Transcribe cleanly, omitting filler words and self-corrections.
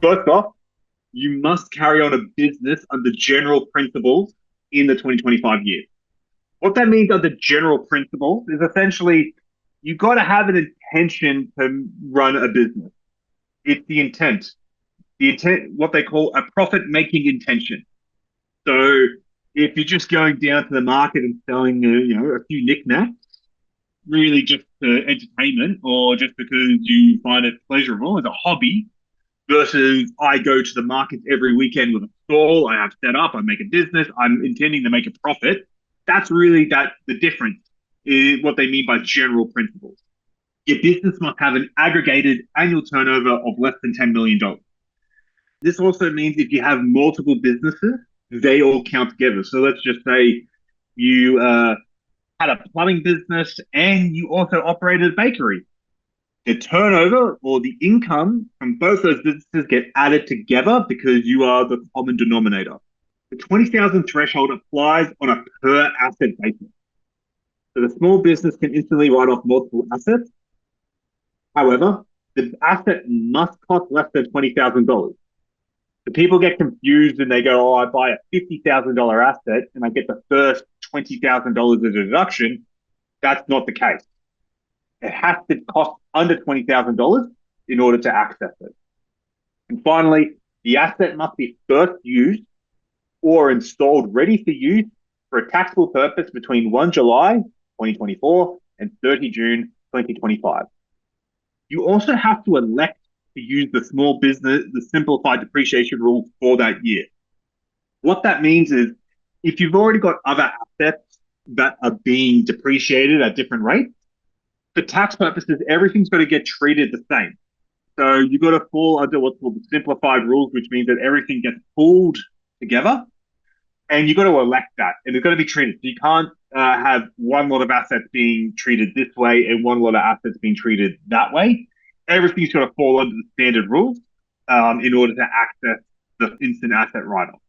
First off, you must carry on a business under general principles in the 2025 year. What that means under general principles is essentially you got to have an intention to run a business. It's the intent, what they call a profit making intention. So if you're just going down to the market and selling, a few knickknacks, really just for entertainment or just because you find it pleasurable as a hobby, versus I go to the market every weekend with a stall, I have set up, I make a business, I'm intending to make a profit. That's really the difference is what they mean by general principles. Your business must have an aggregated annual turnover of less than $10 million. This also means if you have multiple businesses, they all count together. So let's just say you had a plumbing business and you also operated a bakery. The turnover or the income from both those businesses get added together because you are the common denominator. The 20,000 threshold applies on a per asset basis. So the small business can instantly write off multiple assets. However, the asset must cost less than $20,000. So people get confused and they go, oh, I buy a $50,000 asset and I get the first $20,000 as a deduction. That's not the case. It has to cost under $20,000 in order to access it. And finally, the asset must be first used or installed ready for use for a taxable purpose between 1 July 2024 and 30 June 2025. You also have to elect to use the simplified depreciation rule for that year. What that means is if you've already got other assets that are being depreciated at different rates, for tax purposes, everything's got to get treated the same. So you've got to fall under what's called the simplified rules, which means that everything gets pooled together and you've got to elect that and it's got to be treated. So you can't have one lot of assets being treated this way and one lot of assets being treated that way. Everything's got to fall under the standard rules in order to access the instant asset write-off.